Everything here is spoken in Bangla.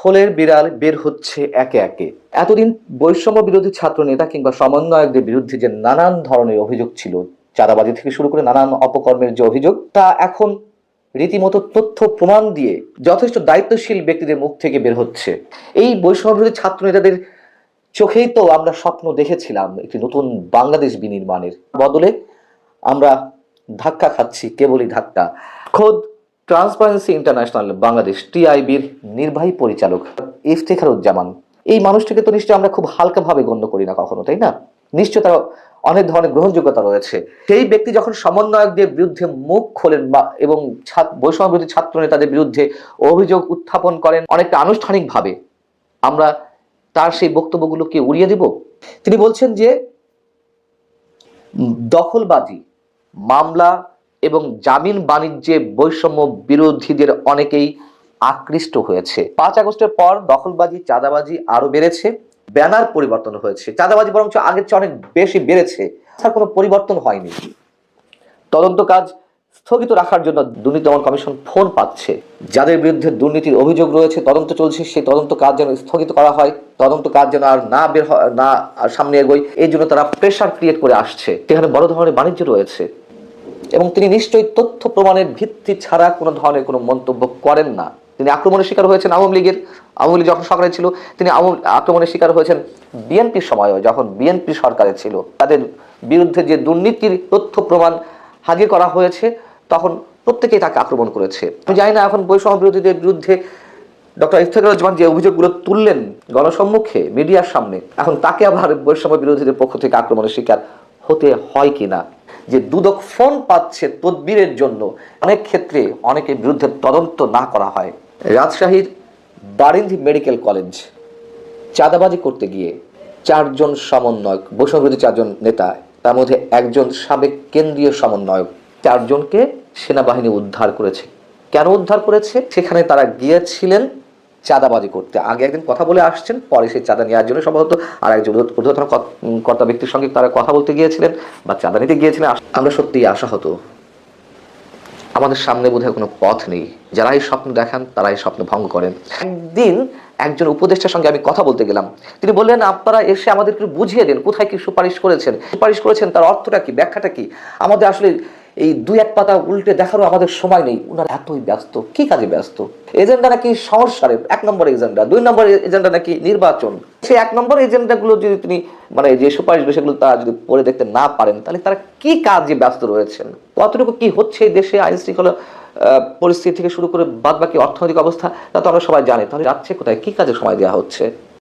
খোলের বিড়াল বের হচ্ছে একে একে। এতদিন বৈষম্য বিরোধী ছাত্র নেতা কিংবা সমন্বয়কদের বিরুদ্ধে যে নানান ধরনের অভিযোগ ছিল, চাঁদাবাজি থেকে শুরু করে নানান অপকর্মের যে অভিযোগ, তা এখন রীতিমতো তথ্য প্রমাণ দিয়ে যথেষ্ট দায়িত্বশীল ব্যক্তিদের মুখ থেকে বের হচ্ছে। এই বৈষম্য বিরোধী ছাত্র নেতাদের চোখেই তো আমরা স্বপ্ন দেখেছিলাম একটি নতুন বাংলাদেশ বিনির্মাণের, বদলে আমরা ধাক্কা খাচ্ছি, কেবলই ধাক্কা। খোদ ট্রান্সপারেন্সি ইন্টারন্যাশনাল বাংলাদেশ টিআইবির নির্বাহী পরিচালক ইফতেখারুজ্জামান, এই মানুষটিকে তো নিশ্চয়ই আমরা খুব হালকাভাবে গণ্য করি না কখনো, তাই না? নিশ্চয় তার অনেক ধরনের গ্রহণযোগ্যতা রয়েছে। সেই ব্যক্তি যখন সমন্বয়কদের বিরুদ্ধে মুখ খোলেন এবং বৈষম্য বিরোধী ছাত্র নেতাদের বিরুদ্ধে অভিযোগ উত্থাপন করেন অনেকটা আনুষ্ঠানিকভাবে, আমরা তার সেই বক্তব্যগুলোকে উড়িয়ে দিব? তিনি বলছেন যে দখলবাজি, মামলা এবং জামিন বাণিজ্যে বৈষম্য বিরোধীদের অনেকেই আকৃষ্ট হয়েছে। 5 আগস্টের পর দখলবাজি, চাঁদাবাজি আরো বেড়েছে, ব্যানার পরিবর্তন হয়েছে, চাঁদাবাজি বরঞ্চ আগের চেয়ে অনেক বেশি বেড়েছে, তার কোনো পরিবর্তন হয়নি। তদন্ত কাজ স্থগিত রাখার জন্য দুর্নীতি দমন কমিশন ফোন পাচ্ছে। যাদের বিরুদ্ধে দুর্নীতির অভিযোগ রয়েছে, তদন্ত চলছে, সেই তদন্ত কাজ যেন স্থগিত করা হয়, তদন্ত কাজ যেন আর না সামনে এগোয়, এই জন্য তারা প্রেশার ক্রিয়েট করে আসছে। সেখানে বড় ধরনের বাণিজ্য রয়েছে এবং তিনি নিশ্চয়ই তথ্য প্রমাণের ভিত্তি ছাড়া কোনো ধরনের কোনো মন্তব্য করেন না। তিনি আক্রমণের শিকার হয়েছেন আওয়ামী লীগ যখন সরকারে ছিল, তিনি আক্রমণের শিকার হয়েছেন বিএনপির সময়ও, যখন বিএনপি সরকারে ছিল। তাদের বিরুদ্ধে যে দুর্নীতির তথ্য প্রমাণ হাজির করা হয়েছে, তখন প্রত্যেকেই তাকে আক্রমণ করেছে। আমি জানি না এখন বৈষম্য বিরোধীদের বিরুদ্ধে ডক্টর ইফতেখারুজ্জামান যে অভিযোগগুলো তুললেন গণসম্মুখে, মিডিয়ার সামনে, এখন তাকে আবার বৈষম্য বিরোধীদের পক্ষ থেকে আক্রমণের শিকার হতে হয় কিনা। যে দুদক ফোন পাচ্ছে তদবিরের জন্য, অনেক ক্ষেত্রে অনেকের বিরুদ্ধে তদন্ত না করা হয়। রাজশাহীর বারিন্দি মেডিকেল কলেজ চাঁদাবাজি করতে গিয়ে 4 জন সমন্বয়ক, বৈষম্য বিরোধী 4 জন নেতা, তার মধ্যে একজন সাবেক কেন্দ্রীয় সমন্বয়ক, 4 জনকে সেনাবাহিনী উদ্ধার করেছে। কেন উদ্ধার করেছে? সেখানে তারা গিয়েছিলেন চাঁদাবাজি করতে। আগে একদিন কথা বলে আসছেন, পরে সেই চাঁদা নেওয়ার জন্য সম্ভবত আর একজন ঊর্ধ্বতন কর্তা ব্যক্তির সঙ্গে তারা কথা বলতে গিয়েছিলেন বা চাঁদা নিতে গিয়েছিলেন। আমরা সত্যিই আশাহত। আমাদের সামনে বোধহয় কোনো পথ নেই। যারা এই স্বপ্ন দেখান তারা এই স্বপ্ন ভঙ্গ করেন। একদিন একজন উপদেষ্টার সঙ্গে আমি কথা বলতে গেলাম, তিনি বললেন, আপনারা এসে আমাদেরকে বুঝিয়ে দেন কোথায় কি সুপারিশ করেছেন, তার অর্থটা কি, ব্যাখ্যাটা কি। আমাদের আসলে এই 2-1 পাতা উল্টে দেখারও আমাদের সময় নেই। ওনারা এতই ব্যস্ত। কি কাজে ব্যস্ত? এজেন্ডা নাকি সংস্কারের 1 নম্বর এজেন্ডা, 2 নম্বর এজেন্ডা নাকি নির্বাচন। সেই 1 নম্বর এজেন্ডাগুলো যদি তিনি যে সুপারিশগুলো সেগুলো তারা যদি পড়ে দেখতে না পারেন, তাহলে তারা কি কাজে ব্যস্ত রয়েছেন, কতটুকু কি হচ্ছে এই দেশে আইন শৃঙ্খলা পরিস্থিতি থেকে শুরু করে বাদবাকি অর্থনৈতিক অবস্থা, তা তো আমরা সবাই জানি। তাহলে যাচ্ছে কোথায়, কি কাজে সময় দেওয়া হচ্ছে?